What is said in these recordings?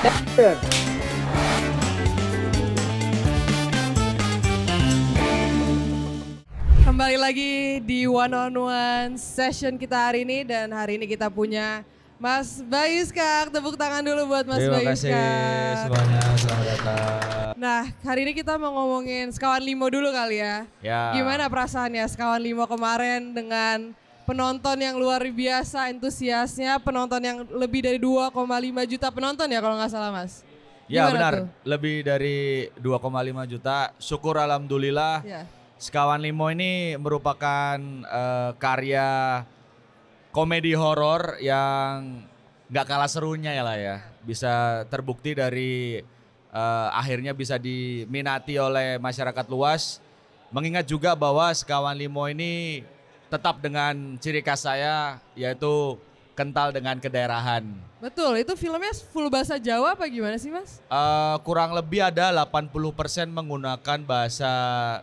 Kembali lagi di one on one session kita hari ini, dan hari ini kita punya Mas Bayu Skak. Tepuk tangan dulu buat Mas Bayu Skak. Terima kasih semuanya, selamat datang. Nah, hari ini kita mau ngomongin Sekawan Limo dulu kali ya. Gimana perasaannya Sekawan Limo kemarin dengan penonton yang luar biasa antusiasnya, penonton yang lebih dari 2,5 juta penonton ya kalau nggak salah Mas? Ya benar, tuh? lebih dari 2,5 juta, syukur alhamdulillah. Ya. Sekawan Limo ini merupakan karya komedi horor yang nggak kalah serunya ya lah ya. Bisa terbukti dari akhirnya bisa diminati oleh masyarakat luas. Mengingat juga bahwa Sekawan Limo ini tetap dengan ciri khas saya, yaitu kental dengan kedaerahan. Betul, itu filmnya full bahasa Jawa apa gimana sih Mas? Kurang lebih ada 80% menggunakan bahasa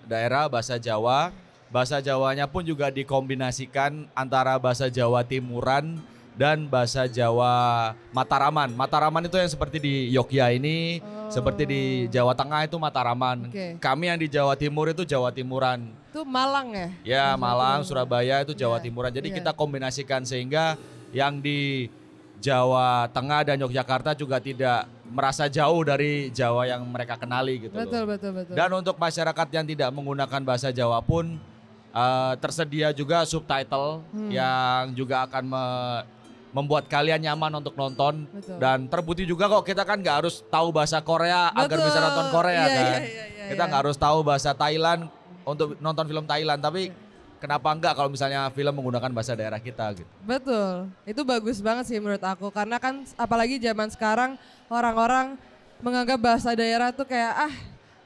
daerah, bahasa Jawa. Bahasa Jawanya pun juga dikombinasikan antara bahasa Jawa Timuran dan bahasa Jawa Mataraman. Mataraman itu yang seperti di Yogyakarta ini, seperti di Jawa Tengah itu Mataraman. Okay. Kami yang di Jawa Timur itu Jawa Timuran. Itu Malang ya? Ya, Malang, Surabaya itu Jawa Timuran. Jadi kita kombinasikan sehingga yang di Jawa Tengah dan Yogyakarta juga tidak merasa jauh dari Jawa yang mereka kenali gitu betul, loh. Betul. Dan untuk masyarakat yang tidak menggunakan bahasa Jawa pun tersedia juga subtitle yang juga akan membuat kalian nyaman untuk nonton. Betul. Dan terbukti juga kok kita kan nggak harus tahu bahasa Korea agar bisa nonton Korea kan. Kita nggak harus tahu bahasa Thailand untuk nonton film Thailand, tapi kenapa enggak kalau misalnya film menggunakan bahasa daerah kita gitu. Betul, itu bagus banget sih menurut aku. Karena kan apalagi zaman sekarang orang-orang menganggap bahasa daerah tuh kayak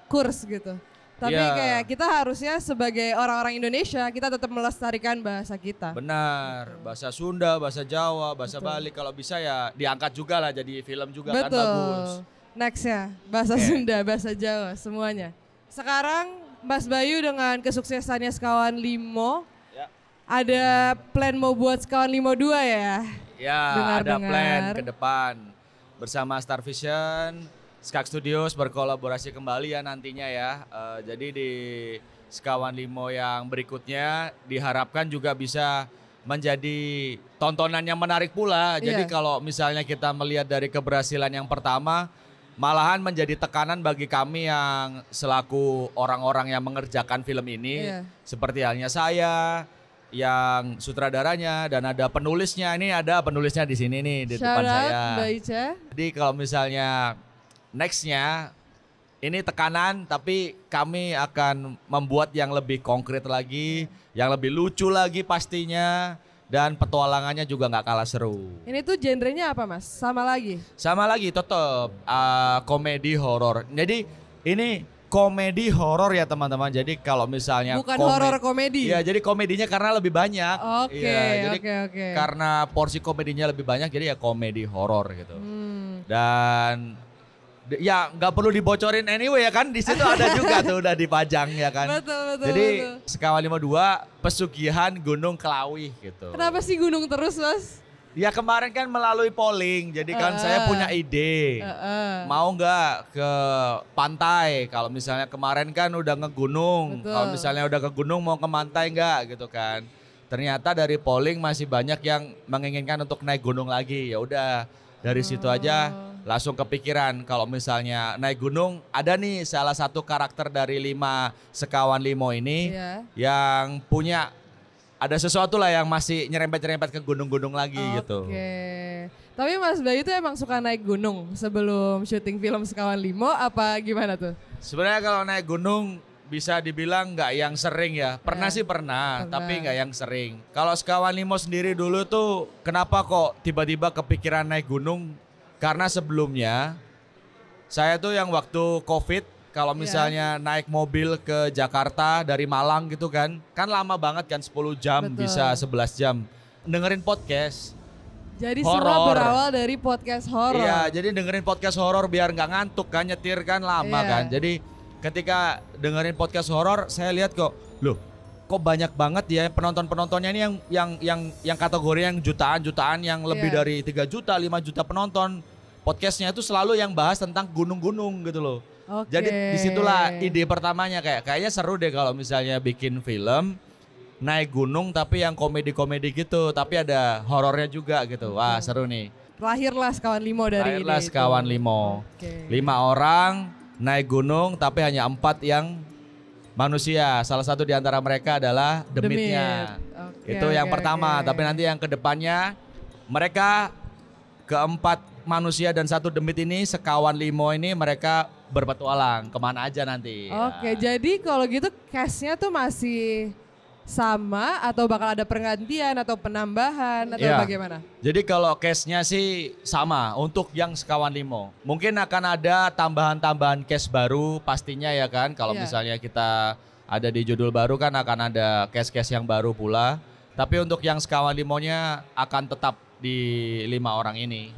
kurs gitu. Tapi kayak kita harusnya sebagai orang-orang Indonesia kita tetap melestarikan bahasa kita. Benar, bahasa Sunda, bahasa Jawa, bahasa Bali kalau bisa ya diangkat juga lah jadi film juga. Betul. Kan bagus. Next ya, bahasa Sunda, bahasa Jawa semuanya. Sekarang Mas Bayu dengan kesuksesannya Sekawan Limo, ada plan mau buat Sekawan Limo 2 ya? Ya, ada plan ke depan. Bersama Star Vision, Skak Studios berkolaborasi kembali ya nantinya ya. Jadi di Sekawan Limo yang berikutnya diharapkan juga bisa menjadi tontonan yang menarik pula. Jadi kalau misalnya kita melihat dari keberhasilan yang pertama, malahan menjadi tekanan bagi kami yang selaku orang-orang yang mengerjakan film ini. Seperti halnya saya, yang sutradaranya dan ada penulisnya. Ini ada penulisnya di sini nih di depan saya. Mbak Ica. Jadi kalau misalnya nextnya ini tekanan, tapi kami akan membuat yang lebih konkret lagi, yang lebih lucu lagi pastinya. Dan petualangannya juga nggak kalah seru. Ini tuh genrenya apa Mas? Sama lagi? Sama lagi tetap komedi horor. Jadi ini komedi horor ya teman-teman. Jadi kalau misalnya bukan horor komedi. Ya, jadi komedinya karena lebih banyak. Oke. Karena porsi komedinya lebih banyak, jadi ya komedi horor gitu. Dan ya nggak perlu dibocorin anyway ya kan, di situ ada juga tuh udah dipajang ya kan. Betul. Jadi Sekawan Limo 2 pesugihan Gunung Kelawih gitu. Kenapa sih gunung terus Mas? Ya kemarin kan melalui polling, jadi kan saya punya ide. Mau nggak ke pantai? Kalau misalnya kemarin kan udah ngegunung, kalau misalnya udah ke gunung mau ke pantai nggak gitu kan? Ternyata dari polling masih banyak yang menginginkan untuk naik gunung lagi. Ya udah dari situ aja langsung kepikiran kalau misalnya naik gunung, ada nih salah satu karakter dari 5 Sekawan Limo ini yang punya ada sesuatu lah yang masih nyerempet-nyerempet ke gunung-gunung lagi gitu. Oke. Tapi Mas Bayu itu emang suka naik gunung sebelum syuting film Sekawan Limo apa gimana tuh? Sebenarnya kalau naik gunung bisa dibilang nggak yang sering ya. Pernah sih pernah, tapi nggak yang sering. Kalau Sekawan Limo sendiri dulu tuh kenapa kok tiba-tiba kepikiran naik gunung? Karena sebelumnya saya tuh yang waktu COVID kalau misalnya naik mobil ke Jakarta dari Malang gitu kan lama banget kan 10 jam bisa 11 jam dengerin podcast. Jadi semua berawal dari podcast horor. Iya, jadi dengerin podcast horor biar nggak ngantuk kan, nyetir kan lama kan. Jadi ketika dengerin podcast horor saya lihat kok kok banyak banget ya penonton-penontonnya ini yang kategori yang jutaan yang lebih dari 3 juta, 5 juta penonton. podcastnya itu selalu yang bahas tentang gunung-gunung gitu loh. Jadi disitulah ide pertamanya kayaknya seru deh kalau misalnya bikin film naik gunung tapi yang komedi-komedi gitu, tapi ada horornya juga gitu. Wah seru nih. Lahirlah Sekawan Limo dari Lahirlah ide Sekawan itu. Limo. 5 orang naik gunung tapi hanya 4 yang manusia. Salah satu di antara mereka adalah demitnya. Itu yang pertama. Tapi nanti yang kedepannya mereka keempat manusia dan 1 demit ini Sekawan Limo ini mereka berpetualang kemana aja nanti. Jadi kalau gitu cast-nya tuh masih sama atau bakal ada pergantian atau penambahan atau bagaimana? Jadi kalau case-nya sih sama untuk yang Sekawan Limo. Mungkin akan ada tambahan-tambahan case baru pastinya ya kan. Kalau misalnya kita ada di judul baru kan akan ada case-case yang baru pula. Tapi untuk yang Sekawan Limonya akan tetap di 5 orang ini.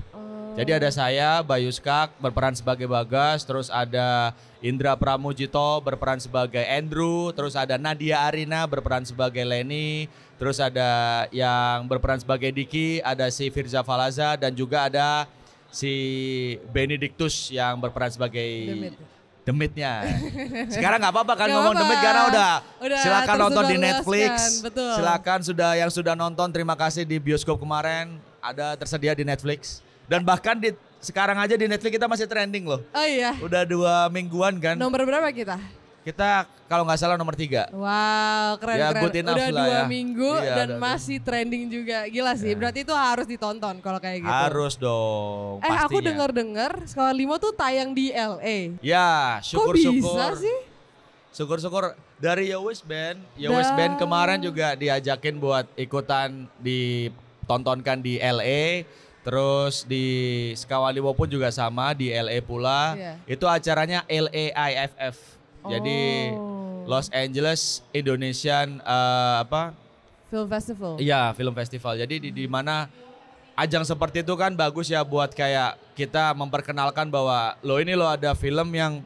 Jadi ada saya, Bayu Skak berperan sebagai Bagas, terus ada Indra Pramujito berperan sebagai Andrew, terus ada Nadia Arina berperan sebagai Leni, terus ada yang berperan sebagai Diki, ada si Firza Falaza dan juga ada si Benedictus yang berperan sebagai demitnya. Sekarang nggak apa-apa kan ngomong demit karena udah silakan nonton di Netflix. Silakan yang sudah nonton terima kasih di bioskop kemarin ada tersedia di Netflix. Dan bahkan sekarang aja di Netflix kita masih trending loh. Oh iya. Udah 2 mingguan kan. Nomor berapa kita? Kita kalau nggak salah nomor 3. Wow, keren. Udah 2 minggu dan masih trending juga. Gila sih, berarti itu harus ditonton kalau kayak gitu. Harus dong, pastinya. Aku dengar Sekawan Limo tuh tayang di LA. Ya, syukur-syukur. Kok bisa sih? Syukur-syukur dari Yowis Band. Band kemarin juga diajakin buat ikutan ditontonkan di LA. Terus di Sekawan Limo pun juga sama di LA pula. Itu acaranya LAIFF. Jadi Los Angeles Indonesian Film Festival. Iya, film festival. Jadi di mana ajang seperti itu kan bagus ya buat kayak kita memperkenalkan bahwa ini ada film yang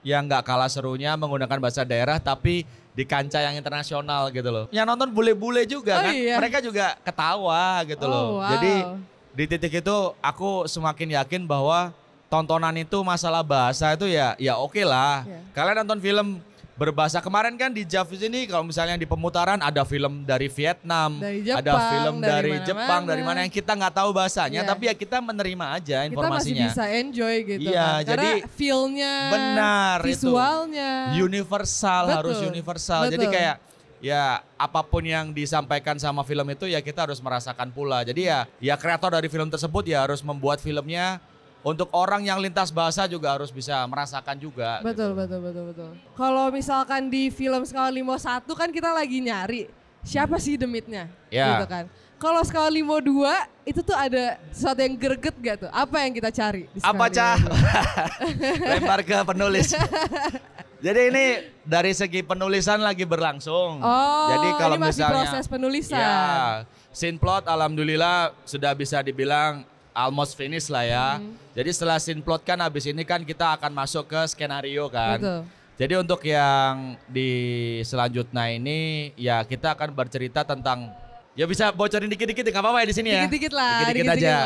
nggak kalah serunya menggunakan bahasa daerah tapi di kancah yang internasional gitu loh. Yang nonton bule-bule juga kan. Iya. Mereka juga ketawa gitu loh. Wow. Jadi di titik itu aku semakin yakin bahwa tontonan itu masalah bahasa itu ya oke lah. Kalian nonton film berbahasa kemarin kan di Javis ini kalau misalnya di pemutaran ada film dari Vietnam, ada film dari Jepang, dari mana yang kita nggak tahu bahasanya, tapi ya kita menerima aja informasinya. Kita masih bisa enjoy gitu. Iya, kan? jadi feel-nya, visualnya, itu universal, harus universal. Betul. Jadi kayak ya apapun yang disampaikan sama film itu ya kita harus merasakan pula. Jadi ya kreator dari film tersebut ya harus membuat filmnya untuk orang yang lintas bahasa juga harus bisa merasakan juga. Betul. Kalau misalkan di film Sekawan Limo 1 kan kita lagi nyari siapa sih demitnya gitu kan. Kalau Sekawan Limo 2 itu tuh ada sesuatu yang greget gak tuh? Apa yang kita cari di apa Cah? Lempar ke penulis. Jadi ini dari segi penulisan lagi berlangsung. Jadi kalau ini masih misalnya proses penulisan. Ya, scene plot alhamdulillah sudah bisa dibilang almost finish lah ya. Jadi setelah scene plot kan habis ini kan kita akan masuk ke skenario kan. Betul. Jadi untuk yang di selanjutnya ini ya kita akan bercerita tentang ya bisa bocorin dikit-dikit nggak apa-apa ya di sini ya. Dikit-dikit lah. Dikit-dikit aja.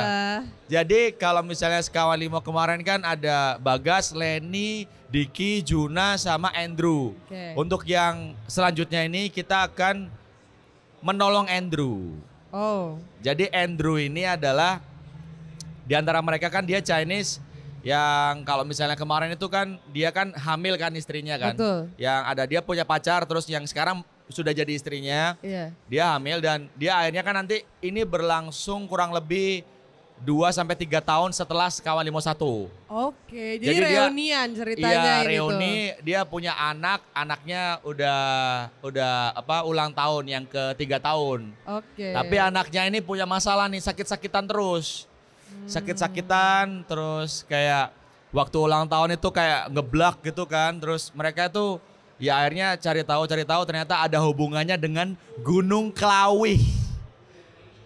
Jadi kalau misalnya Sekawan Limo kemarin kan ada Bagas, Leni, Diki, Juna sama Andrew. Untuk yang selanjutnya ini kita akan menolong Andrew. Jadi Andrew ini adalah di antara mereka kan dia Chinese yang kalau misalnya kemarin itu kan dia kan hamil kan istrinya kan. Betul. Yang ada dia punya pacar terus yang sekarang sudah jadi istrinya. Dia hamil dan dia akhirnya kan nanti ini berlangsung kurang lebih 2-3 tahun setelah Sekawan Limo 1. Jadi reunian ceritanya ini reuni, dia punya anaknya udah ulang tahun yang ke-3 tahun. Tapi anaknya ini punya masalah nih, sakit-sakitan terus. Sakit-sakitan terus kayak waktu ulang tahun itu kayak ngeblak gitu kan. Terus mereka tuh ya akhirnya cari tahu ternyata ada hubungannya dengan Gunung Kelawih.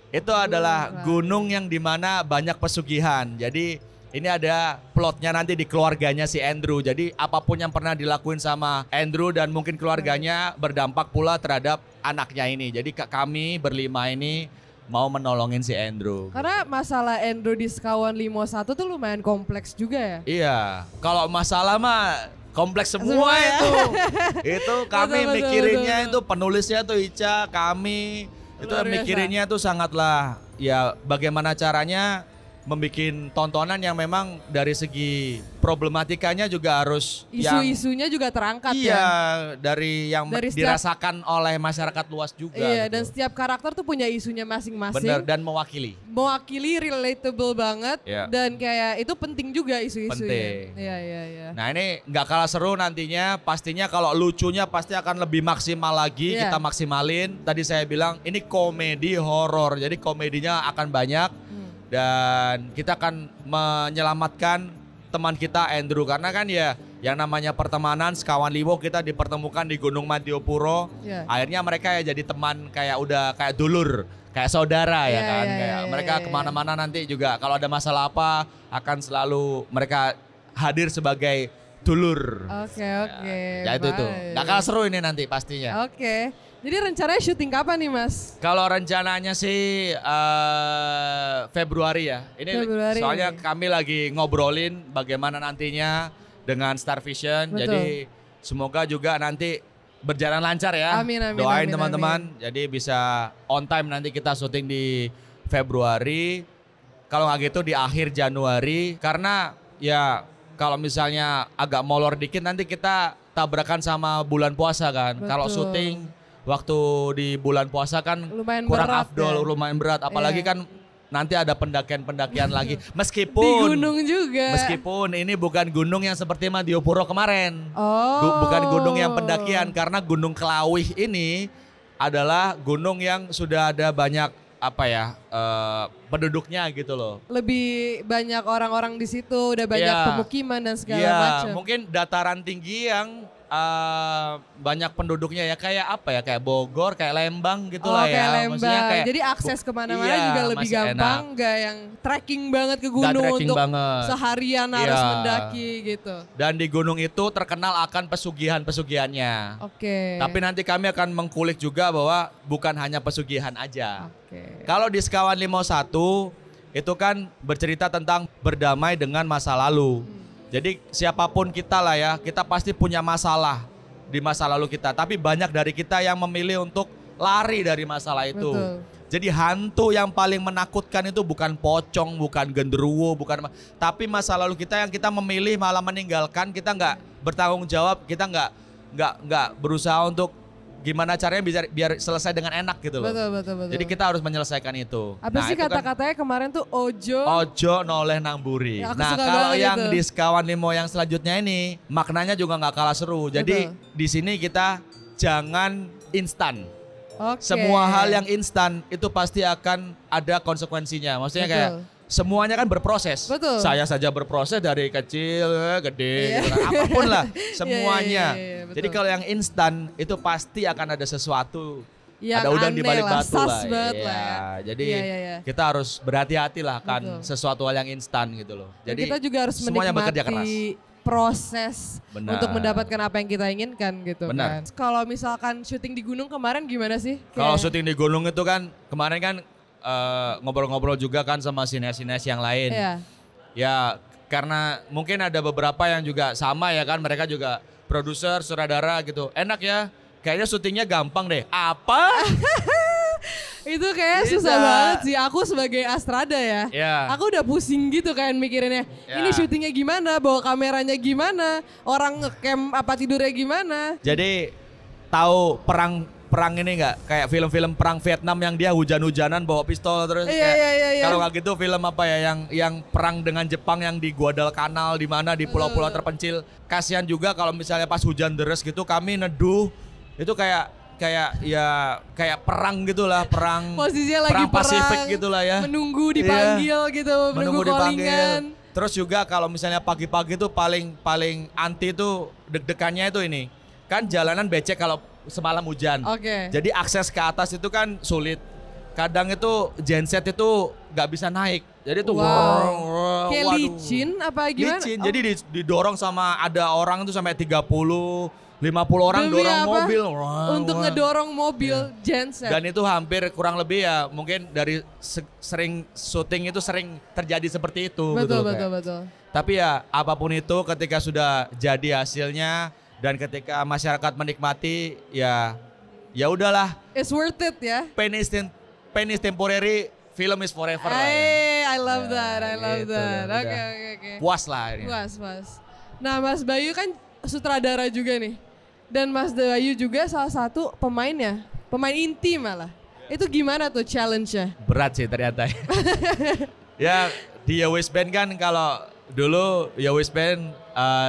Itu adalah gunung yang dimana banyak pesugihan. Jadi ini ada plotnya nanti di keluarganya si Andrew. Jadi apapun yang pernah dilakuin sama Andrew dan mungkin keluarganya berdampak pula terhadap anaknya ini. Jadi kami berlima ini mau menolongin si Andrew. Karena masalah Andrew di Sekawan Limo 1 tuh lumayan kompleks juga ya. Iya, kalau masalah mah kompleks semua ya. Itu kami Betul, mikirinnya betul. itu penulisnya tuh Ica, kami itu Luar biasa. mikirinnya tuh sangatlah ya bagaimana caranya membuat tontonan yang memang dari segi problematikanya juga harus Isu-isunya juga terangkat iya, ya. dari yang Dari setiap- dirasakan oleh masyarakat luas juga. Iya, gitu. dan setiap karakter tuh punya isunya masing-masing. Bener, dan mewakili. Mewakili, relatable banget. Iya. Dan kayak itu penting juga isu-isunya. Penting. Iya, iya, iya. Nah ini nggak kalah seru nantinya, pastinya kalau lucunya pasti akan lebih maksimal lagi, Iya. kita maksimalin. Tadi saya bilang ini komedi horor, jadi komedinya akan banyak. Dan kita akan menyelamatkan teman kita Andrew, karena kan ya yang namanya pertemanan Sekawan Limo kita dipertemukan di Gunung Madiopuro. Iya. Akhirnya mereka ya jadi teman kayak udah kayak dulur, kayak saudara ya Iya, kan. iya, Kayak iya, mereka iya. kemana-mana nanti juga kalau ada masalah apa akan selalu mereka hadir sebagai dulur. Oke, oke. Ya itu tuh. baik. Gak kalah seru ini nanti pastinya. Oke. Jadi rencananya syuting kapan nih, Mas? Kalau rencananya sih Februari ya. Ini Februari. soalnya kami lagi ngobrolin bagaimana nantinya dengan Star Vision. Betul. Jadi semoga juga nanti berjalan lancar ya. Amin, amin, Doain amin, teman-teman. Jadi bisa on time nanti kita syuting di Februari. Kalau nggak gitu di akhir Januari. Karena ya kalau misalnya agak molor dikit nanti kita tabrakan sama bulan puasa kan. Kalau Betul. syuting waktu di bulan puasa kan Lumayan kurang berat afdol, ya. lumayan berat. Apalagi Iya. kan nanti ada pendakian-pendakian lagi. Di Meskipun gunung juga. meskipun ini bukan gunung yang seperti Madiopuro kemarin. Oh. Bukan gunung yang pendakian, karena Gunung Kelawih ini adalah gunung yang sudah ada banyak penduduknya gitu loh. Lebih banyak orang-orang di situ, udah banyak Iya. pemukiman dan segala Iya, macam. mungkin dataran tinggi yang banyak penduduknya ya, kayak Bogor, kayak Lembang gitulah kayak ya. Lembang. Maksudnya kayak Jadi akses kemana-mana iya, juga lebih masih gampang, enak. nggak yang trekking banget ke Nggak gunung trekking untuk banget. seharian harus Iya. mendaki gitu. Dan di gunung itu terkenal akan pesugihan-pesugihannya. Oke. Tapi nanti kami akan mengkulik juga bahwa bukan hanya pesugihan aja. Oke. Kalau di Sekawan Limo 1 itu kan bercerita tentang berdamai dengan masa lalu. Jadi siapapun kita lah ya, kita pasti punya masalah di masa lalu kita. Tapi banyak dari kita yang memilih untuk lari dari masalah itu. Betul. Jadi hantu yang paling menakutkan itu bukan pocong, bukan genderuwo, tapi masa lalu kita yang kita memilih malah meninggalkan, kita nggak bertanggung jawab, kita nggak berusaha untuk gimana caranya biar selesai dengan enak gitu loh. Betul. Jadi kita harus menyelesaikan itu. Apa sih itu kan kata-katanya kemarin tuh ojo? ojo noleh nang buri. Ya, aku Nah suka kalau banget yang itu. di Sekawan Limo yang selanjutnya ini maknanya juga nggak kalah seru. Jadi Betul. di sini kita jangan instan. Oke. Semua hal yang instan itu pasti akan ada konsekuensinya. Maksudnya Betul. kayak semuanya kan berproses. Betul. Saya saja berproses dari kecil, gede, Iya. gitu kan. Apapun lah semuanya. iya, betul. Jadi kalau yang instan itu pasti akan ada sesuatu. Yang ada udang di aneh balik lah, batu sus lah. banget Iya, lah ya. Jadi Iya. kita harus berhati-hati lah kan Betul. sesuatu hal yang instan gitu loh. Dan Jadi kita juga harus semuanya bekerja keras. menikmati proses Benar. untuk mendapatkan apa yang kita inginkan gitu Benar. kan. Kalau misalkan syuting di gunung kemarin gimana sih? Kalau Kayak- syuting di gunung itu kan kemarin kan ngobrol-ngobrol juga kan sama sineas-sineas yang lain. Iya. Ya karena mungkin ada beberapa yang juga sama ya kan, mereka juga produser, sutradara gitu. Enak ya, kayaknya syutingnya gampang deh. Apa? Itu kayak Tidak. susah banget sih. Aku sebagai Astrada ya. Ya. Aku udah pusing gitu kan mikirinnya. Ya. Ini syutingnya gimana, bawa kameranya gimana, orang ngecam apa tidurnya gimana. Jadi tahu perang ini nggak? Kayak film-film perang Vietnam yang dia hujan-hujanan bawa pistol terus. Iya, kayak- iya. Kalau nggak gitu film apa ya yang perang dengan Jepang yang di Guadalcanal di mana di pulau-pulau terpencil. Kasihan juga kalau misalnya pas hujan deres gitu kami neduh itu kayak perang gitulah, perang Posisinya lagi perang Pasifik perang, gitulah ya. menunggu dipanggil gitu, menunggu callingan. Terus juga kalau misalnya pagi-pagi tuh paling anti tuh deg-degannya itu ini. Kan jalanan becek kalau semalam hujan. Oke. Jadi akses ke atas itu kan sulit. Kadang itu genset itu nggak bisa naik. Jadi tuh Kayak licin apa gimana? Licin. Oh. Jadi didorong sama ada orang tuh sampai 30 orang Demi dorong apa? mobil. Untuk ngedorong mobil genset. Dan itu hampir kurang lebih ya mungkin dari sering syuting itu sering terjadi seperti itu. Betul, gitu, betul. Tapi ya apapun itu ketika sudah jadi hasilnya dan ketika masyarakat menikmati ya udahlah. It's worth it ya. Pain is temporary, film is forever lah ya. I love that. Gitu, Oke. Puas lah ini. Puas. Nah, Mas Bayu kan sutradara juga nih. Dan Mas Bayu juga salah satu pemainnya, pemain inti malah. Itu gimana tuh challenge-nya? Berat sih ternyata. Ya di Yowis Band kan kalau dulu Yowis Band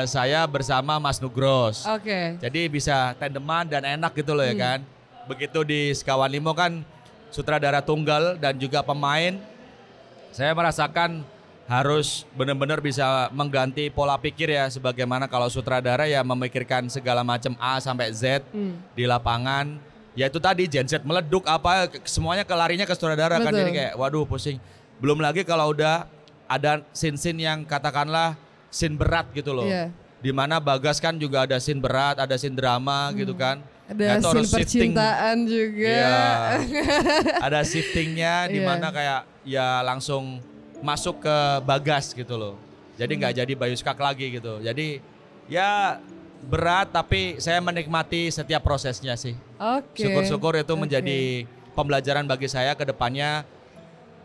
saya bersama Mas Nugros. Oke. Jadi bisa tandeman dan enak gitu loh ya kan. Begitu di Sekawan Limo kan sutradara tunggal dan juga pemain. Saya merasakan harus benar-benar bisa mengganti pola pikir ya, sebagaimana kalau sutradara ya memikirkan segala macam A sampai Z di lapangan. Ya itu tadi genset meleduk apa semuanya kelarinya ke sutradara. Betul. Kan jadi kayak waduh pusing. Belum lagi kalau udah ada scene-scene yang katakanlah scene berat gitu loh. Yeah. Dimana Bagas kan juga ada scene berat, ada scene drama gitu kan. Ada scene percintaan juga. Ya, ada shiftingnya dimana kayak ya langsung masuk ke Bagas gitu loh. Jadi nggak jadi Bayu Skak lagi gitu. Jadi ya berat tapi saya menikmati setiap prosesnya sih. Oke. Syukur-syukur itu menjadi pembelajaran bagi saya ke depannya.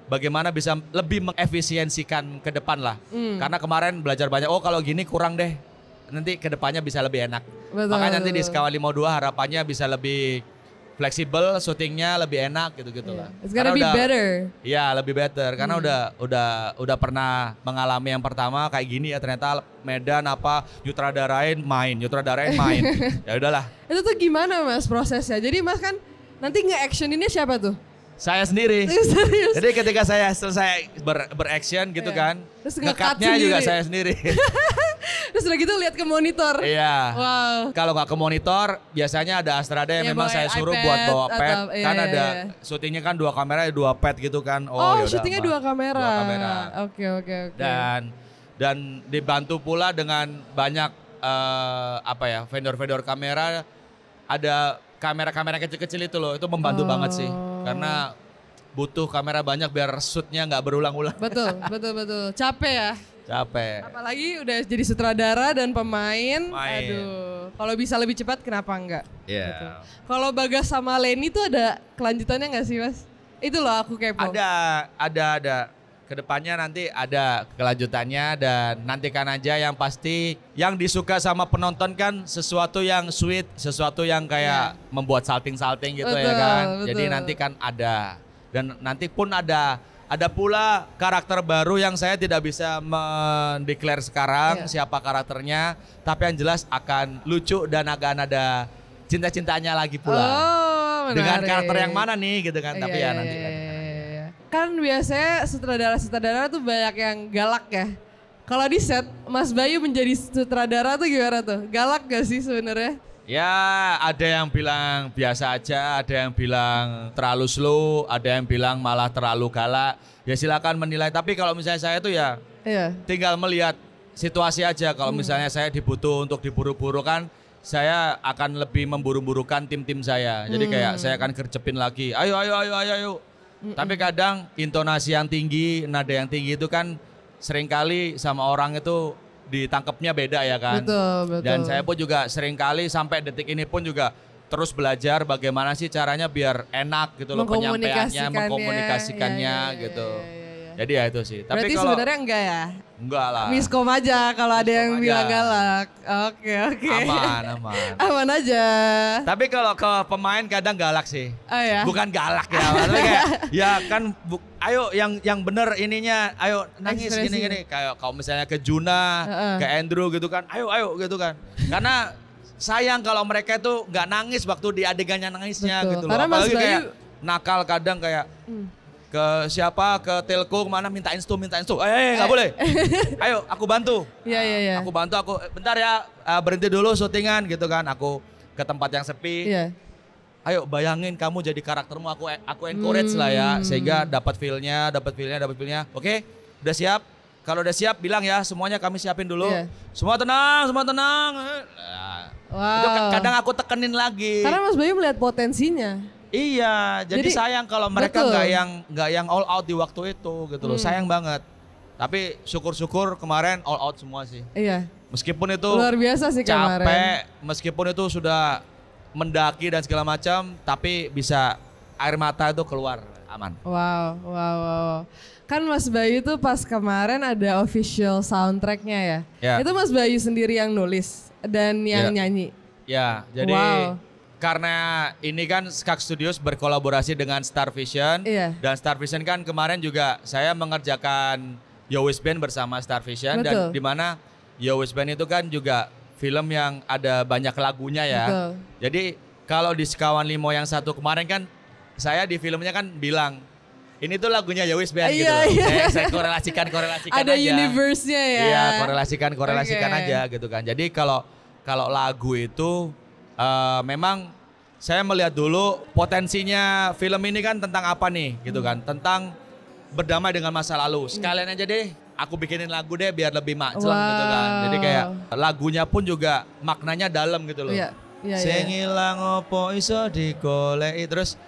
Bagaimana bisa lebih mengefisiensikan ke depan lah. Karena kemarin belajar banyak, oh kalau gini kurang deh. Nanti ke depannya bisa lebih enak. Betul, makanya nanti di Sekawan Limo 2 harapannya bisa lebih fleksibel, syutingnya lebih enak gitu-gitu lah. It's gonna be better. Iya, lebih better karena udah pernah mengalami yang pertama kayak gini ya, ternyata Medan apa nyutradarain main. Ya udahlah. Itu tuh gimana Mas prosesnya? Jadi Mas kan nanti nge-action ini siapa tuh? Saya sendiri. Serius? Jadi ketika saya selesai beraction gitu kan, nge-cutnya juga saya sendiri. Terus udah gitu lihat ke monitor. Iya. Wow. Kalau nggak ke monitor, biasanya ada Astrada yang memang saya suruh buat bawa pad. Kan ada syutingnya kan 2 kamera, 2 pad gitu kan. Oh syutingnya 2 kamera. Oke. Dan dibantu pula dengan banyak vendor-vendor kamera. Ada kamera-kamera kecil-kecil itu loh, itu membantu banget sih. Karena butuh kamera banyak biar shootnya nggak berulang-ulang. Betul. Capek ya? Capek. Apalagi udah jadi sutradara dan pemain. Aduh, kalau bisa lebih cepat kenapa enggak? Iya. Yeah. Kalau Bagas sama Leni tuh ada kelanjutannya nggak sih Mas? Itu loh aku kepo. Ada. Kedepannya nanti ada kelanjutannya dan nantikan aja, yang pasti yang disuka sama penonton kan sesuatu yang sweet, sesuatu yang kayak membuat salting-salting gitu ya kan. Betul. Jadi nanti kan ada dan nanti pun ada pula karakter baru yang saya tidak bisa mendeklar sekarang siapa karakternya, tapi yang jelas akan lucu dan akan ada cinta-cintanya lagi pula. Oh, dengan karakter yang mana nih gitu kan, tapi ya nanti kan biasanya sutradara tuh banyak yang galak ya. Kalau di set Mas Bayu menjadi sutradara tuh gimana tuh? Galak gak sih sebenarnya? Ya ada yang bilang biasa aja, ada yang bilang terlalu slow, ada yang bilang malah terlalu galak. Ya silakan menilai, tapi kalau misalnya saya tuh ya tinggal melihat situasi aja. Kalau misalnya saya dibutuh untuk diburu-buru kan, saya akan lebih memburu-burukan tim-tim saya. Jadi kayak saya akan gercepin lagi, ayo. Tapi kadang intonasi yang tinggi, nada yang tinggi itu kan seringkali sama orang itu ditangkapnya beda ya kan. Betul. Dan saya pun juga seringkali sampai detik ini pun juga terus belajar bagaimana sih caranya biar enak gitu loh penyampaiannya, mengkomunikasikannya gitu. Jadi ya itu sih. Berarti tapi sebenarnya enggak ya? Enggak lah. Miskom aja kalau ada yang bilang galak. Oke. Aman aja. Tapi kalau ke pemain kadang galak sih. Oh ya? Bukan galak ya. Maksudnya kayak ya kan ayo yang bener ininya, ayo nangis gini. Kayak kalau misalnya ke Juna, ke Andrew gitu kan. Ayo gitu kan. Karena sayang kalau mereka itu nggak nangis waktu di adegannya nangisnya. Betul. Gitu loh. Karena apalagi Mas Bayu kayak nakal kadang kayak ke siapa, ke telco mana minta instu. Nggak boleh. Ayo aku bantu. Iya. Aku bantu, bentar ya, berhenti dulu syutingan gitu kan. Aku ke tempat yang sepi. Iya. Ayo bayangin kamu jadi karaktermu, aku encourage lah ya, sehingga dapat feel-nya. Oke, udah siap? kalau udah siap bilang ya, semuanya kami siapin dulu. Iya. Semua tenang, semua tenang. Nah, itu kadang aku tekenin lagi. Karena Mas Bayu melihat potensinya. Iya, jadi sayang kalau mereka nggak yang all out di waktu itu gitu loh. Sayang banget. Tapi syukur-syukur kemarin all out semua sih. Iya. Meskipun itu luar biasa sih capek, kemarin. meskipun itu sudah mendaki dan segala macam, tapi bisa air mata itu keluar aman. Wow. Kan Mas Bayu tuh pas kemarin ada official soundtracknya ya. Itu Mas Bayu sendiri yang nulis dan yang nyanyi. Ya, jadi karena ini kan Skak Studios berkolaborasi dengan Star Vision. Dan Star Vision kan kemarin juga saya mengerjakan Yowis Band bersama Star Vision. Dan di mana Yowis Band itu kan juga film yang ada banyak lagunya ya. Jadi kalau di Sekawan Limo yang satu kemarin kan saya di filmnya kan bilang ini tuh lagunya Yowis Band gitu. Saya korelasikan ada aja. Ada universe-nya ya. Iya, korelasikan aja gitu kan. Jadi kalau lagu itu memang saya melihat dulu potensinya film ini kan tentang apa nih gitu kan. Tentang berdamai dengan masa lalu. Sekalian aja deh aku bikinin lagu deh biar lebih makjelem gitu kan. Jadi kayak lagunya pun juga maknanya dalam gitu loh. Sing ilang opo iso digoleki terus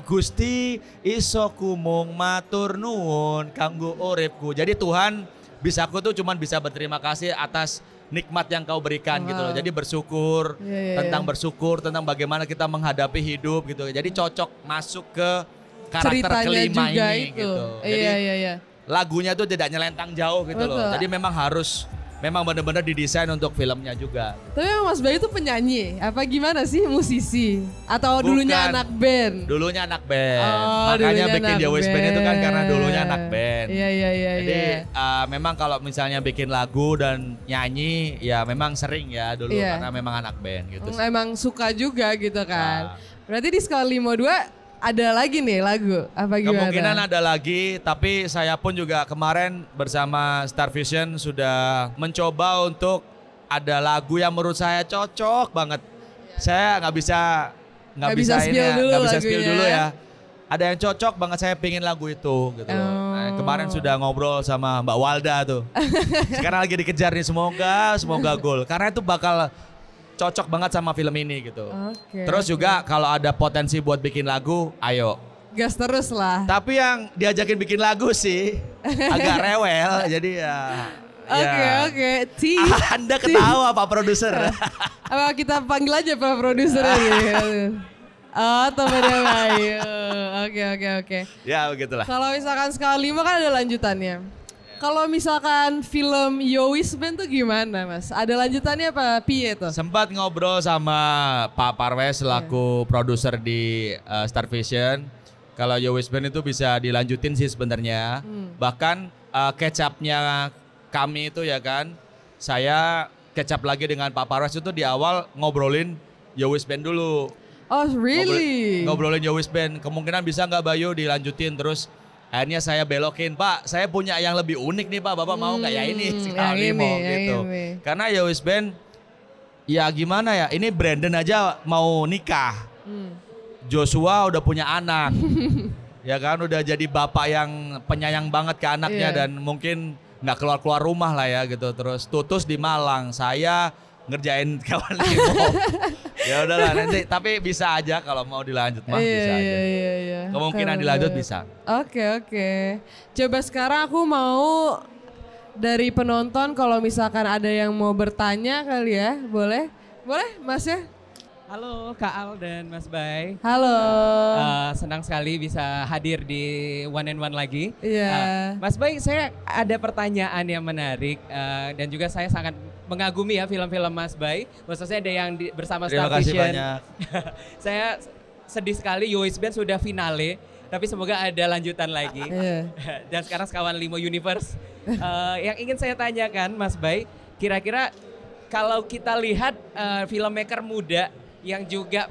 Gusti iso kumung matur nuwun kanggo uripku. Jadi Tuhan aku tuh cuman bisa berterima kasih atas nikmat yang kau berikan gitu loh. Jadi bersyukur bersyukur tentang bagaimana kita menghadapi hidup gitu. Jadi cocok masuk ke karakter ceritanya kelima juga ini itu. gitu. Jadi lagunya tuh tidak nyelentang jauh gitu loh. Jadi memang benar-benar didesain untuk filmnya juga. Tapi memang Mas Bayu tuh penyanyi, apa gimana sih, musisi? Atau dulunya anak band? Dulunya anak band, makanya bikin Yowis Band itu kan karena dulunya anak band. Jadi memang kalau misalnya bikin lagu dan nyanyi ya memang sering ya dulu karena memang anak band gitu. Emang suka juga gitu kan. Berarti di Skala Limo 2 ada lagi nih lagu, apa gimana? Kemungkinan ada lagi, tapi saya pun juga kemarin bersama Star Vision sudah mencoba untuk ada lagu yang menurut saya cocok banget. Saya nggak bisa spill dulu ya. Ada yang cocok banget, saya pingin lagu itu gitu. Nah, kemarin sudah ngobrol sama Mbak Walda tuh. Sekarang lagi dikejar nih, semoga gol. Karena itu bakal cocok banget sama film ini gitu. Terus juga kalau ada potensi buat bikin lagu, ayo. Gas terus lah. Tapi yang diajakin bikin lagu sih agak rewel, jadi ya. Oke. Anda ketawa Pak Produser. Apa kita panggil aja Pak Produser ini? Temennya Bayu. Oke. Ya begitulah. Kalau misalkan Skala Limo kan ada lanjutannya. Kalau misalkan film Yowis Band tuh gimana Mas? Ada lanjutannya apa piye tuh? Sempat ngobrol sama Pak Parwes selaku produser di Star Vision. Kalau Yowis Band itu bisa dilanjutin sih sebenarnya. Bahkan kecapnya kami itu ya kan, saya kecap lagi dengan Pak Parwes itu di awal ngobrolin Yowis Band dulu. Oh really? Ngobrolin Yowis Band, kemungkinan bisa nggak Bayu dilanjutin terus. Akhirnya saya belokin, Pak saya punya yang lebih unik nih Pak, Bapak mau nggak ya ini? Yang ini gitu. Karena Yowis Band, ya gimana ya, ini Brandon aja mau nikah. Joshua udah punya anak. Ya kan, udah jadi bapak yang penyayang banget ke anaknya dan mungkin nggak keluar-keluar rumah lah ya gitu. Terus Tutus di Malang, saya ngerjain Kawan Limo. Ya udahlah nanti, tapi bisa aja kalau mau dilanjut mah bisa aja. Kemungkinan dilanjut bisa. Oke. Coba sekarang aku mau dari penonton kalau misalkan ada yang mau bertanya kali ya, boleh Mas ya? Halo Kak Al dan Mas Bay. Halo. Senang sekali bisa hadir di One and One lagi. Mas Bay, saya ada pertanyaan yang menarik dan juga saya sangat mengagumi ya film-film Mas Bay. Khususnya ada yang bersama Star Vision. Terima kasih banyak. Saya sedih sekali Yowis Band sudah finale, tapi semoga ada lanjutan lagi. Dan sekarang Sekawan Limo Universe. Yang ingin saya tanyakan Mas Bay, kira-kira kalau kita lihat filmmaker muda yang juga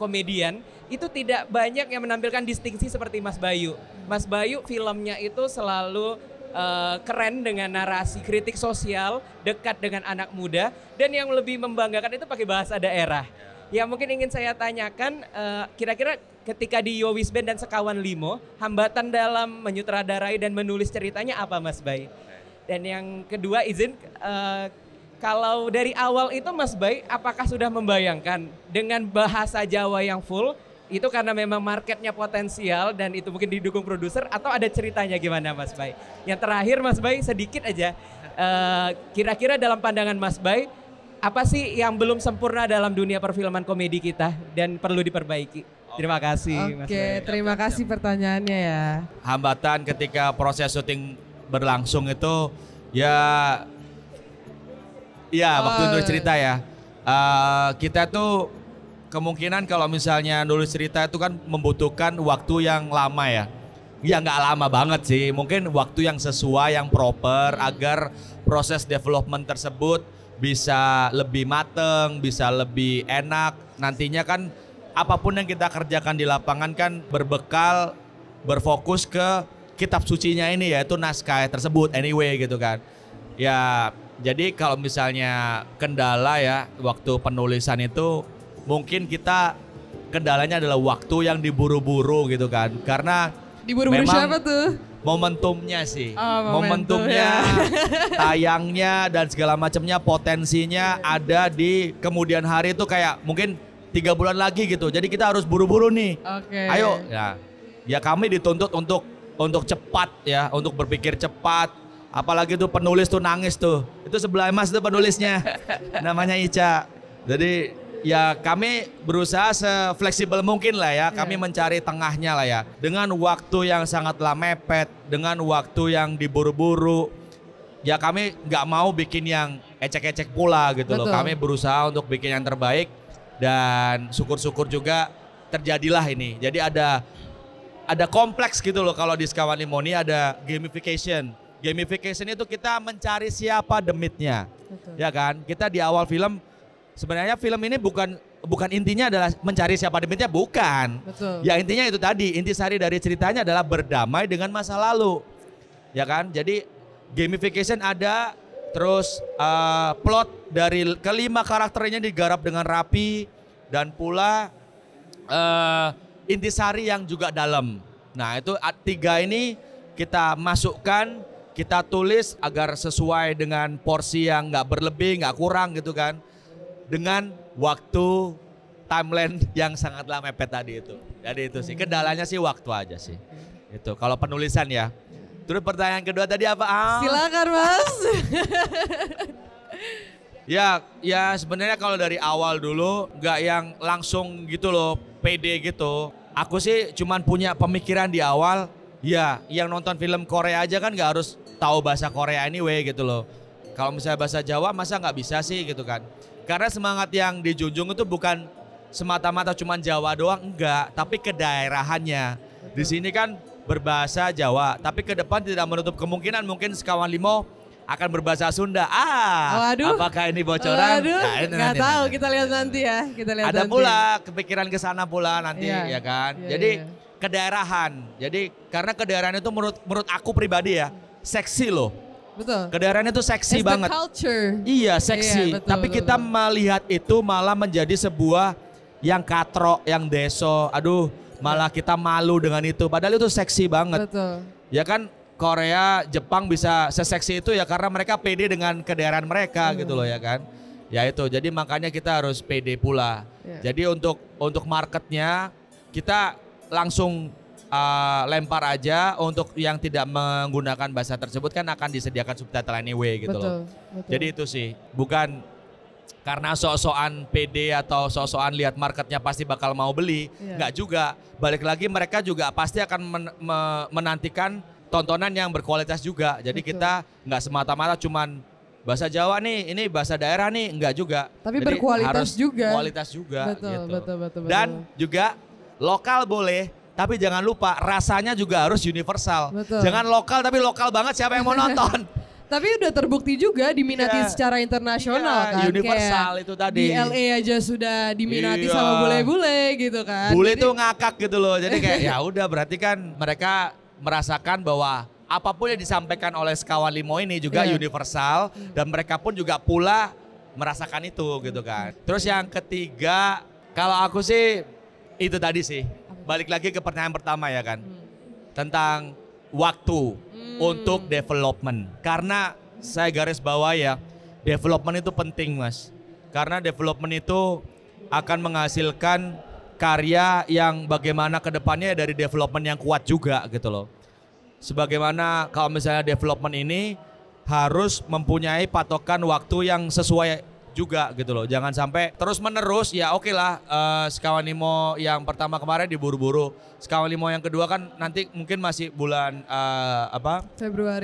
komedian, itu tidak banyak yang menampilkan distingsi seperti Mas Bayu. Mas Bayu filmnya itu selalu keren dengan narasi kritik sosial, dekat dengan anak muda, dan yang lebih membanggakan itu pakai bahasa daerah. Yang mungkin ingin saya tanyakan, kira-kira ketika di Yo Wisben dan Sekawan Limo, hambatan dalam menyutradarai dan menulis ceritanya apa Mas Bay? Dan yang kedua izin, kalau dari awal itu Mas Bay, apakah sudah membayangkan dengan bahasa Jawa yang full, itu karena memang marketnya potensial dan itu mungkin didukung produser, atau ada ceritanya gimana Mas Bay? Yang terakhir Mas Bay, sedikit aja, kira-kira dalam pandangan Mas Bay, apa sih yang belum sempurna dalam dunia perfilman komedi kita dan perlu diperbaiki? Terima kasih Mas Bay. Oke, terima kasih pertanyaannya ya. Hambatan ketika proses syuting berlangsung itu waktu nulis cerita ya. Kita tuh kemungkinan kalau misalnya nulis cerita itu kan membutuhkan waktu yang lama ya. Ya nggak lama banget sih, mungkin waktu yang sesuai, yang proper agar proses development tersebut bisa lebih mateng, bisa lebih enak. Nantinya kan apapun yang kita kerjakan di lapangan kan berbekal, berfokus ke kitab sucinya ini, yaitu naskah tersebut anyway gitu kan. Ya jadi kalau misalnya kendala ya waktu penulisan itu mungkin kita kendalanya adalah waktu yang diburu-buru gitu kan. Karena diburu-buru siapa tuh? Momentumnya sih. Momentumnya. Tayangnya dan segala macamnya, potensinya ada di kemudian hari itu kayak mungkin 3 bulan lagi gitu. Jadi kita harus buru-buru nih. Ayo ya kami dituntut untuk cepat ya, untuk berpikir cepat. Apalagi tuh penulis tuh nangis tuh. Itu sebelah Mas tuh penulisnya. Namanya Ica. Jadi ya kami berusaha se-fleksibel mungkin lah ya, kami mencari tengahnya lah ya. Dengan waktu yang sangatlah mepet, dengan waktu yang diburu-buru, ya kami nggak mau bikin yang ecek-ecek pula gitu loh. Kami berusaha untuk bikin yang terbaik dan syukur-syukur juga terjadilah ini. Jadi ada kompleks gitu loh kalau di Sekawan Limo ini ada gamification. Gamification itu kita mencari siapa demitnya, ya kan? Kita di awal film sebenarnya film ini bukan intinya adalah mencari siapa demitnya, bukan. Betul. Ya intinya itu tadi, intisari dari ceritanya adalah berdamai dengan masa lalu. Ya kan? Jadi gamification ada, terus plot dari kelima karakternya digarap dengan rapi dan pula intisari yang juga dalam. Nah, itu 3 ini kita masukkan, kita tulis agar sesuai dengan porsi yang nggak berlebih, nggak kurang gitu kan. Dengan waktu timeline yang sangatlah mepet tadi itu. Jadi itu sih kendalanya sih waktu aja sih. Itu kalau penulisan ya. Terus pertanyaan kedua tadi apa? Silakan Mas. Ya sebenarnya kalau dari awal dulu nggak yang langsung gitu loh, pede gitu. Aku sih cuman punya pemikiran di awal, ya yang nonton film Korea aja kan nggak harus tahu bahasa Korea anyway gitu loh. Kalau misalnya bahasa Jawa masa nggak bisa sih gitu kan. Karena semangat yang dijunjung itu bukan semata-mata cuman Jawa doang, enggak, tapi kedaerahannya. Di sini kan berbahasa Jawa, tapi ke depan tidak menutup kemungkinan mungkin Sekawan Limo akan berbahasa Sunda. Waduh. Apakah ini bocoran? Nggak tahu, kita lihat nanti ya. Ada pula kepikiran ke sana pula nanti ya kan. Jadi kedaerahan. Jadi karena kedaerahan itu menurut aku pribadi ya seksi loh. Betul. Kedaerahan itu seksi It's banget. The culture. Iya seksi. Betul, tapi kita melihat itu malah menjadi sebuah yang katrok, yang deso. Aduh, malah kita malu dengan itu. Padahal itu seksi banget. Betul. Ya kan Korea, Jepang bisa seseksi itu ya karena mereka pede dengan kedaerahan mereka gitu loh ya kan. Ya itu. Jadi makanya kita harus pede pula. Jadi untuk marketnya kita langsung lempar aja, untuk yang tidak menggunakan bahasa tersebut kan akan disediakan subtitle anyway gitu loh. Betul. Jadi itu sih, bukan karena sok-sokan PD atau sok-sokan lihat marketnya pasti bakal mau beli, nggak juga. Balik lagi mereka juga pasti akan menantikan tontonan yang berkualitas juga. Jadi kita nggak semata-mata cuman bahasa Jawa nih, ini bahasa daerah nih, nggak juga. Tapi jadi berkualitas harus juga. Kualitas juga betul, gitu. Betul. Dan juga lokal boleh, tapi jangan lupa rasanya juga harus universal. Betul. Jangan lokal tapi lokal banget, siapa yang mau nonton? Tapi udah terbukti juga diminati secara internasional kan. Universal kayak itu tadi. Di LA aja sudah diminati sama bule-bule gitu kan. Bule tuh ngakak gitu loh. Jadi kayak ya udah berarti kan mereka merasakan bahwa apapun yang disampaikan oleh Sekawan Limo ini juga universal, dan mereka pun juga pula merasakan itu gitu kan. Terus yang ketiga, kalau aku sih itu tadi sih. balik lagi ke pertanyaan pertama ya kan. Tentang waktu untuk development. Karena saya garis bawah ya, development itu penting Mas. Karena development itu akan menghasilkan karya yang bagaimana ke depannya dari development yang kuat juga gitu loh. Sebagaimana kalau misalnya development ini harus mempunyai patokan waktu yang sesuai juga gitu loh. Jangan sampai terus menerus ya oke lah Sekawan Limo yang pertama kemarin diburu-buru. Sekawan Limo yang kedua kan nanti mungkin masih bulan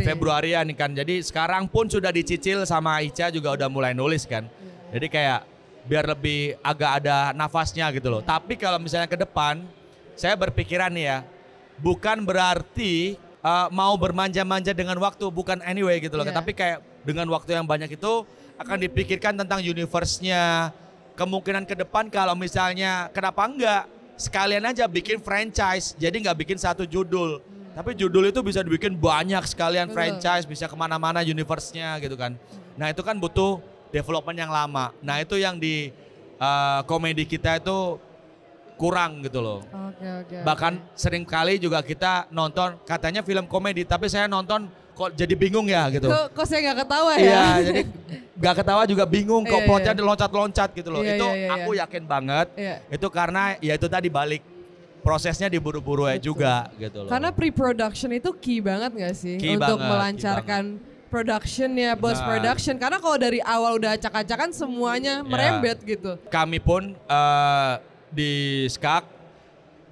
Februari ya nih kan. Jadi sekarang pun sudah dicicil sama Ica juga udah mulai nulis kan. Jadi kayak biar lebih agak ada nafasnya gitu loh. Tapi kalau misalnya ke depan saya berpikiran nih ya, bukan berarti mau bermanja-manja dengan waktu, bukan anyway gitu loh. Tapi kayak dengan waktu yang banyak itu akan dipikirkan tentang universe-nya. Kemungkinan ke depan kalau misalnya kenapa enggak sekalian aja bikin franchise. Jadi nggak bikin satu judul. Tapi judul itu bisa dibikin banyak sekalian franchise, bisa kemana-mana universe-nya gitu kan. Nah itu kan butuh development yang lama. Nah itu yang di komedi kita itu kurang gitu loh. Bahkan sering kali juga kita nonton katanya film komedi, tapi saya nonton kok jadi bingung ya gitu. Kok saya gak ketawa ya? Iya, jadi gak ketawa juga bingung kok plotnya loncat-loncat gitu loh. Itu aku yakin banget. Itu karena ya itu tadi balik prosesnya diburu-buru ya juga gitu loh. Karena pre-production itu key banget gak sih? Untuk melancarkan productionnya, post production. Karena kalau dari awal udah acak-acakan semuanya merembet gitu. Kami pun di SKAK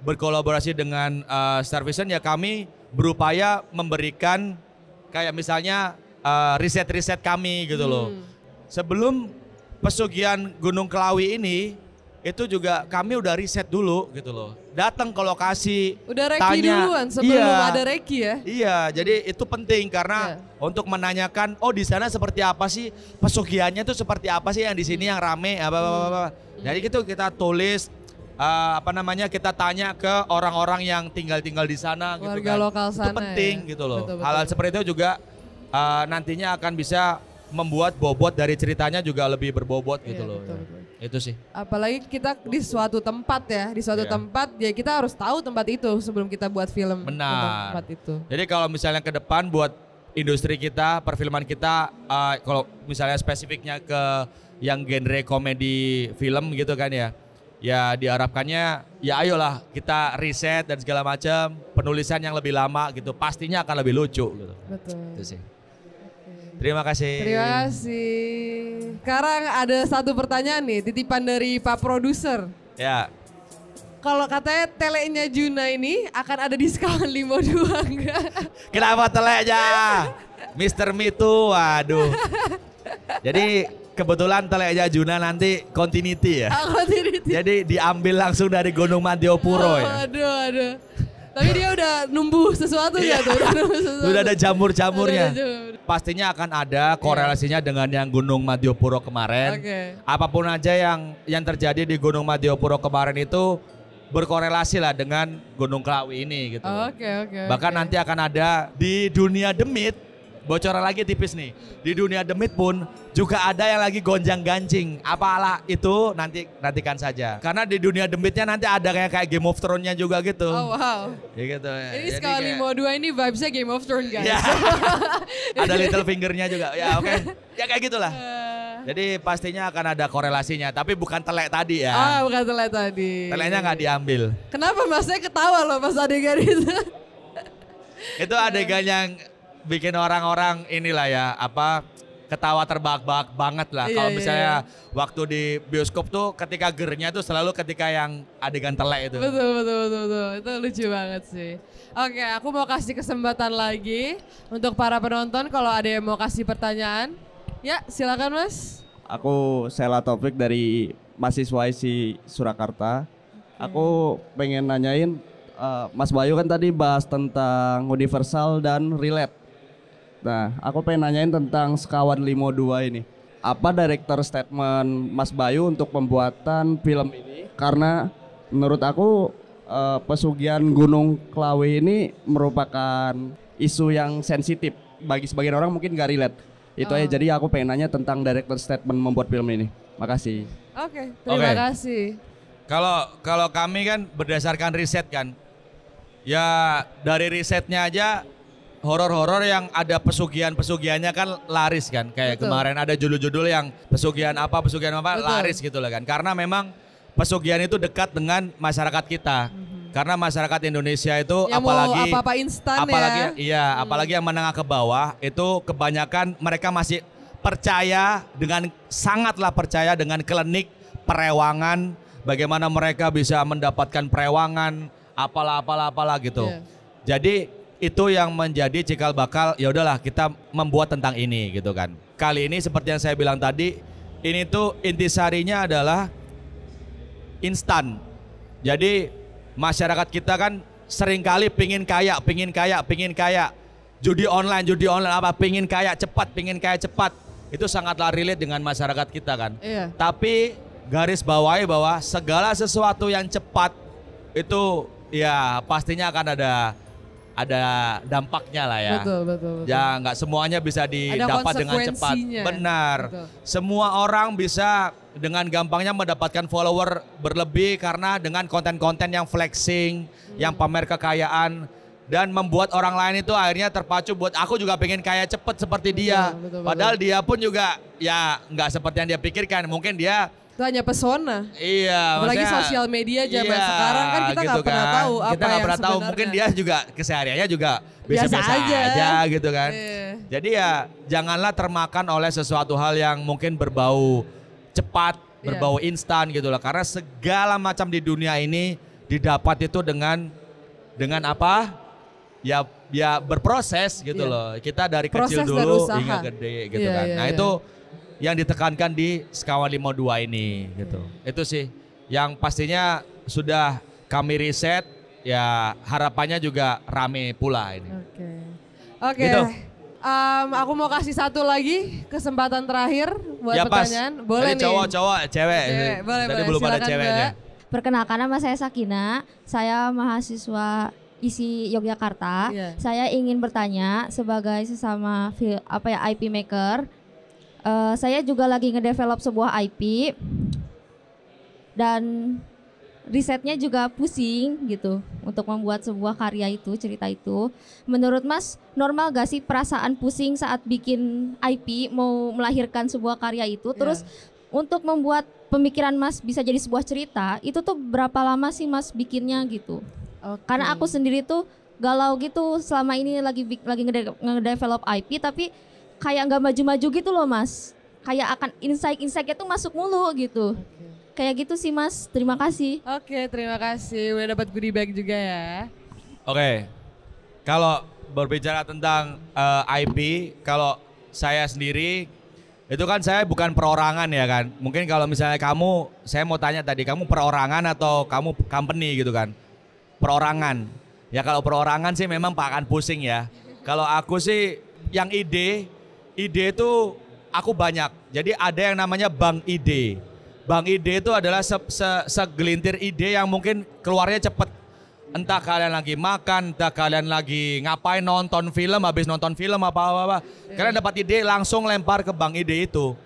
berkolaborasi dengan Star Vision ya, kami berupaya memberikan kayak misalnya riset-riset kami gitu loh. Sebelum pesugihan Gunung Klawi ini itu juga kami udah riset dulu gitu loh. Datang ke lokasi, udah reki tanya, duluan sebelum ada reki ya? Iya, jadi itu penting karena untuk menanyakan, oh di sana seperti apa sih pesugihannya tuh seperti apa sih yang di sini yang rame apa. Jadi gitu kita tulis kita tanya ke orang-orang yang tinggal di sana gitu warga kan. Lokal sana, itu penting gitu loh. Betul. Hal-hal seperti itu juga nantinya akan bisa membuat bobot dari ceritanya juga lebih berbobot gitu loh. Betul. Itu sih. Apalagi kita di suatu tempat ya, tempat ya kita harus tahu tempat itu sebelum kita buat film. Benar. Tempat itu. Jadi kalau misalnya ke depan buat industri kita, perfilman kita, kalau misalnya spesifiknya ke yang genre komedi film gitu kan ya. Ya diharapkannya ya ayolah kita riset dan segala macam, penulisan yang lebih lama gitu, pastinya akan lebih lucu gitu. Betul. Itu sih. Terima kasih. Terima kasih. Sekarang ada satu pertanyaan nih, titipan dari Pak Produser. Ya. Kalau katanya telenya Juna ini akan ada di Sekawan Limo 2 enggak? Kenapa teleknya? Mr. Mitu, waduh. Jadi kebetulan teleknya Juna nanti continuity ya. Continuity. Jadi diambil langsung dari Gunung Madiopuro ya. Aduh. Tapi dia udah numbuh sesuatu ya tuh. Sudah ada jamur-jamurnya. Pastinya akan ada korelasinya dengan yang Gunung Madiopuro kemarin. Apapun aja yang terjadi di Gunung Madiopuro kemarin itu berkorelasi lah dengan Gunung Klawi ini gitu. Bahkan nanti akan ada di dunia demit. Bocoran lagi tipis nih. Di dunia demit pun juga ada yang lagi gonjang-ganjing. Apalah itu nantikan saja. Karena di dunia demitnya nanti ada kayak Game of Thrones-nya juga gitu. Oh wow. Ya gitu. Ini Sekawan Limo 2 ini vibes-nya Game of Thrones guys. Ya. Ada little finger-nya juga. Ya oke. Ya kayak gitulah. Jadi pastinya akan ada korelasinya. Tapi bukan telek tadi ya. Bukan telek tadi. Teleknya nggak diambil. Kenapa mas? Saya ketawa loh pas adegan itu. Itu adegan yang bikin orang-orang inilah ya ketawa terbahak-bahak banget lah. Kalau misalnya waktu di bioskop tuh ketika gernya tuh selalu ketika yang adegan telek itu. Betul. Itu lucu banget sih. Oke, aku mau kasih kesempatan lagi untuk para penonton kalau ada yang mau kasih pertanyaan. Ya, silakan Mas. Aku Sela Topik dari mahasiswa ISI Surakarta. Aku pengen nanyain, Mas Bayu kan tadi bahas tentang universal dan relate. Nah, aku pengen nanyain tentang Sekawan Limo 2 ini. Apa director statement Mas Bayu untuk pembuatan film ini? Karena menurut aku pesugihan Gunung Klawi ini merupakan isu yang sensitif. Bagi sebagian orang mungkin gak relate. Itu aja, jadi aku pengen nanya tentang director statement membuat film ini. Makasih. Oke, terima kasih. Kalau kami kan berdasarkan riset kan. Ya dari risetnya aja horor-horor yang ada pesugihan-pesugihannya kan laris kan. Kayak Betul. kemarin ada judul-judul yang pesugihan apa Betul. laris gitu lah kan. Karena memang pesugihan itu dekat dengan masyarakat kita. Karena masyarakat Indonesia itu Yang apalagi mau apa-apa instan apalagi yang menengah ke bawah itu kebanyakan mereka masih sangatlah percaya dengan klinik perewangan, bagaimana mereka bisa mendapatkan perewangan apalah gitu. Iya. Jadi itu yang menjadi cikal bakal ya udahlah kita membuat tentang ini gitu kan. Kali ini seperti yang saya bilang tadi, ini tuh intisarinya adalah instan. Jadi masyarakat kita kan seringkali pingin kaya. Judi online apa, pingin kaya cepat. Itu sangatlah relate dengan masyarakat kita kan. Iya. Tapi garis bawahi bahwa segala sesuatu yang cepat itu ya pastinya akan ada dampaknya lah ya. Betul. Ya nggak semuanya bisa didapat dengan cepat. konsekuensinya. Benar. Betul. Semua orang bisa dengan gampangnya mendapatkan follower berlebih karena dengan konten-konten yang flexing, yang pamer kekayaan dan membuat orang lain itu akhirnya terpacu buat aku juga pengen kaya cepet seperti dia. Betul. Padahal dia pun juga ya nggak seperti yang dia pikirkan. Mungkin dia Itu hanya pesona. iya, Apalagi maksudnya- sosial media zaman iya, sekarang kan kita nggak gitu pernah kan. tahu apa Kita nggak yang pernah tahu. sebenarnya. Mungkin dia juga kesehariannya juga Biasa biasa-biasa aja. aja gitu kan. Iya. Jadi ya janganlah termakan oleh sesuatu hal yang mungkin berbau cepat, Iya. berbau instan gitu loh. Karena segala macam di dunia ini didapat itu dengan apa? Ya berproses gitu Iya. loh. Kita dari Proses kecil dan dulu usaha. hingga gede gitu Iya, kan. iya, Nah iya. itu yang ditekankan di Sekawan Limo 2 ini gitu. Itu sih yang pastinya sudah kami riset, ya harapannya juga rame pula ini. Oke. Gitu. Aku mau kasih satu lagi kesempatan terakhir buat Ya pas. pertanyaan. Boleh Tadi nih. cowok, cewek. Cewek, boleh, Tadi boleh. belum ada Silakan, ceweknya. Mbak. Perkenalkan, nama saya Sakina, saya mahasiswa ISI Yogyakarta. Iya. Saya ingin bertanya sebagai sesama IP maker. Saya juga lagi ngedevelop sebuah IP dan risetnya juga pusing gitu untuk membuat sebuah karya itu, cerita itu. Menurut Mas, normal gak sih perasaan pusing saat bikin IP mau melahirkan sebuah karya itu? Terus untuk membuat pemikiran Mas bisa jadi sebuah cerita, itu tuh berapa lama sih Mas bikinnya gitu? Oke. Karena aku sendiri tuh galau gitu selama ini lagi ngedevelop IP tapi kayak nggak maju-maju gitu loh Mas. Kayak akan insight-insightnya tuh masuk mulu gitu. Kayak gitu sih Mas, terima kasih. Oke, terima kasih. Udah dapat goodie bag juga ya. Oke. Kalau berbicara tentang IP, kalau saya sendiri itu kan saya bukan perorangan ya kan. Mungkin kalau misalnya kamu, saya mau tanya tadi, kamu perorangan atau kamu company gitu kan? Perorangan. Ya kalau perorangan sih memang akan pusing ya. Kalau aku sih yang ide itu aku banyak. Jadi ada yang namanya bank ide. Bank ide itu adalah segelintir ide yang mungkin keluarnya cepet. Entah kalian lagi makan, entah kalian lagi ngapain, nonton film, habis nonton film apa-apa. Kalian dapat ide langsung lempar ke bank ide itu.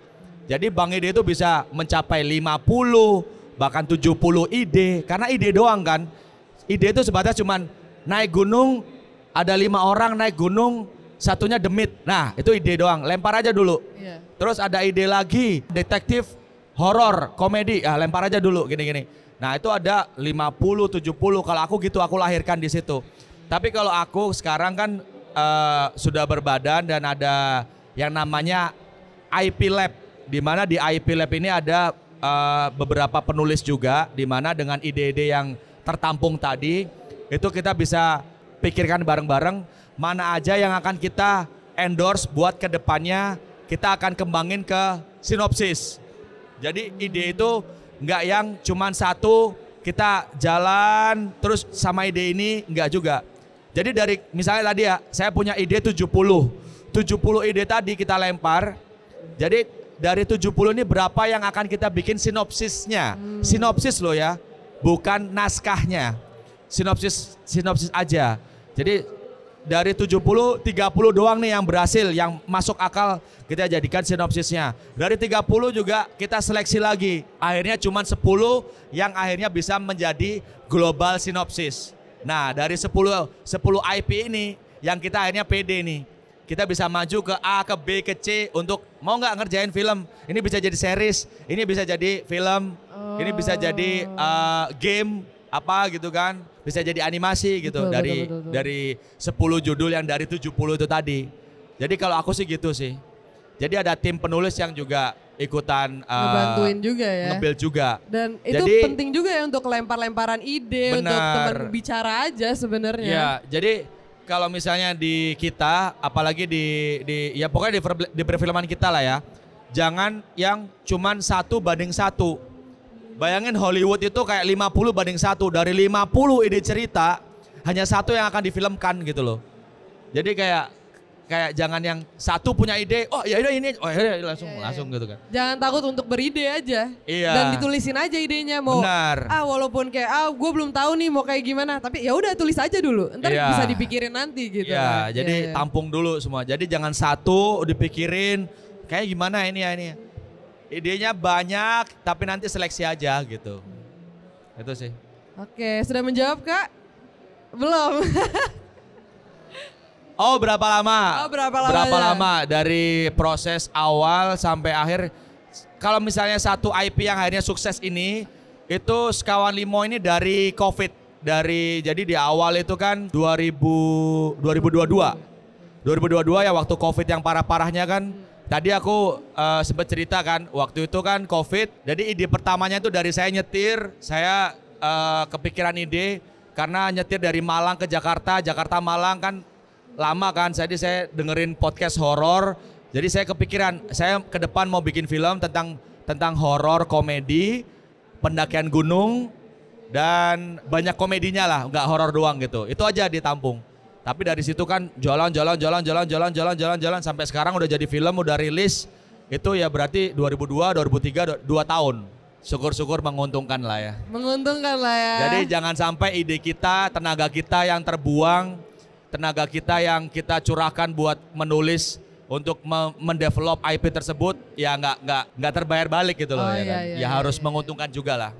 Jadi bank ide itu bisa mencapai 50, bahkan 70 ide. Karena ide doang kan. Ide itu sebatas cuman naik gunung, ada 5 orang naik gunung, satunya demit. Nah itu ide doang, lempar aja dulu. Iya. Terus ada ide lagi, detektif, horor, komedi, lempar aja dulu gini-gini. Nah itu ada 50, 70, kalau aku gitu aku lahirkan di situ. Tapi kalau aku sekarang kan sudah berbadan dan ada yang namanya IP Lab. Di mana di IP Lab ini ada beberapa penulis juga, di mana dengan ide-ide yang tertampung tadi, itu kita bisa pikirkan bareng-bareng mana aja yang akan kita endorse buat kedepannya, kita akan kembangin ke sinopsis. Jadi ide itu nggak yang cuman satu kita jalan terus sama ide ini, nggak juga. Jadi dari misalnya tadi ya saya punya ide 70 ide tadi kita lempar. Jadi dari 70 ini berapa yang akan kita bikin sinopsisnya. Sinopsis loh ya, bukan naskahnya. Sinopsis aja. Jadi dari 70, 30 doang nih yang berhasil, yang masuk akal kita jadikan sinopsisnya. Dari 30 juga kita seleksi lagi. Akhirnya cuma 10 yang akhirnya bisa menjadi global sinopsis. Nah dari 10 IP ini yang kita akhirnya pede nih. Kita bisa maju ke A, ke B, ke C untuk mau nggak ngerjain film. Ini bisa jadi series, ini bisa jadi film, ini bisa jadi game apa gitu kan. Bisa jadi animasi gitu dari 10 judul yang dari 70 itu tadi. Jadi kalau aku sih gitu sih. Jadi ada tim penulis yang juga ikutan ngebantuin juga ya. Nge-build juga. Dan itu penting juga ya untuk lempar-lemparan ide, untuk teman bicara aja sebenarnya. Iya, jadi kalau misalnya di kita, apalagi ya pokoknya di perfilman kita lah ya, jangan yang cuman 1 banding 1. Bayangin Hollywood itu kayak 50 banding 1, dari 50 ide cerita hanya 1 yang akan difilmkan gitu loh. Jadi kayak jangan yang 1 punya ide, oh ya ini, oh ya langsung gitu kan. Jangan takut untuk beride aja. Iya. Dan ditulisin aja idenya mau. Benar. Walaupun kayak gue belum tahu nih mau kayak gimana, tapi ya udah tulis aja dulu. Ntar bisa dipikirin nanti gitu. Iya, jadi tampung dulu semua. Jadi jangan 1 dipikirin kayak gimana ini ya ini. Idenya banyak tapi nanti seleksi aja gitu. Itu sih. Oke, sudah menjawab Kak? Belum. Oh berapa lama? Berapa lama dari proses awal sampai akhir. Kalau misalnya 1 IP yang akhirnya sukses ini, itu Sekawan Limo ini dari COVID. Jadi di awal itu kan 2022 ya waktu COVID yang parah-parahnya kan. Tadi aku sempat cerita kan, waktu itu kan COVID. Jadi ide pertamanya itu dari saya nyetir, saya kepikiran ide karena nyetir dari Malang ke Jakarta, Malang kan lama kan, jadi saya dengerin podcast horor. Jadi saya kepikiran, saya ke depan mau bikin film tentang horor komedi, pendakian gunung dan banyak komedinya lah, nggak horor doang gitu. Itu aja ditampung. Tapi dari situ kan jalan sampai sekarang udah jadi film, udah rilis. Itu ya berarti 2002, 2003, 2 tahun. Syukur-syukur menguntungkan lah ya. Menguntungkan lah ya. Jadi jangan sampai ide kita, tenaga kita yang terbuang, tenaga kita yang kita curahkan buat menulis untuk mendevelop IP tersebut ya nggak terbayar balik gitu loh ya kan. Ya harus menguntungkan juga lah.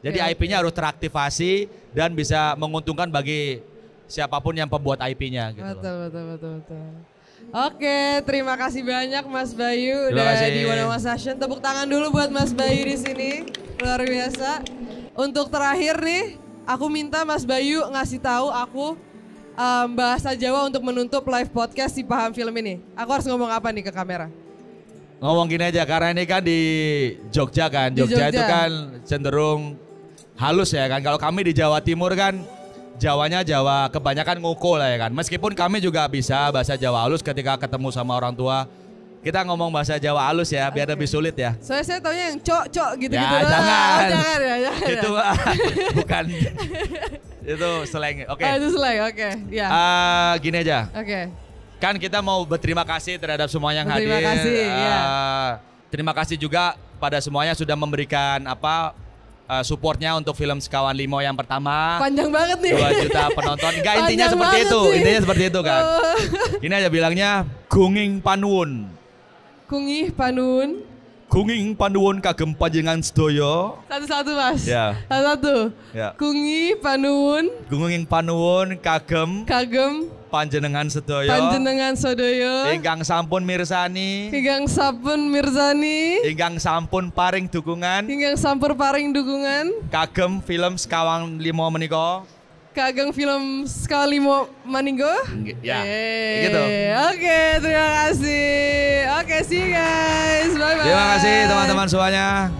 Jadi IP-nya harus teraktivasi dan bisa menguntungkan bagi siapapun yang pembuat IP-nya gitu. Betul. Oke, terima kasih banyak Mas Bayu udah di One Hour Session. Tepuk tangan dulu buat Mas Bayu di sini. Luar biasa. Untuk terakhir nih, aku minta Mas Bayu ngasih tahu aku bahasa Jawa untuk menutup live podcast si Paham Film ini. Aku harus ngomong apa nih ke kamera? Ngomong gini aja, karena ini kan di Jogja kan. Jogja itu kan cenderung halus ya kan. Kalau kami di Jawa Timur kan Jawanya Jawa kebanyakan ngoko lah ya kan. Meskipun kami juga bisa bahasa Jawa halus ketika ketemu sama orang tua. Kita ngomong bahasa Jawa halus ya, biar lebih sulit ya. Soalnya saya taunya yang cok gitu-gitu. Ya jangan. Jangan ya. Itu bukan. Itu slang. Oke. Itu slang, oke. Ya. Gini aja. Oke. Kan kita mau berterima kasih terhadap semua yang hadir. Terima kasih, ya. Terima kasih juga pada semuanya sudah memberikan supportnya untuk film Sekawan Limo yang pertama. Panjang banget nih. 2 juta penonton. Enggak, intinya seperti itu. Sih. Intinya seperti itu kan. Ini aja bilangnya Gunging Panuwun. Kungih Panuwun. Gunging Panuwun kagem panjenengan sedaya. Satu-satu Mas. Ya. Satu-satu. Ya. Gunging Panuwun. Gunging Panuwun kagem panjenengan sedaya. Panjenengan sedaya. Ingkang sampun mirsani. Ingkang sampun mirsani. Ingkang sampun paring dukungan. Ingkang sampun paring dukungan. Kagem film Sekawan Limo menika. Kagem film Sekawan Limo maninggo. Ya. Gitu. Oke, terima kasih. Oke, see you guys. Bye bye. Terima kasih teman-teman semuanya.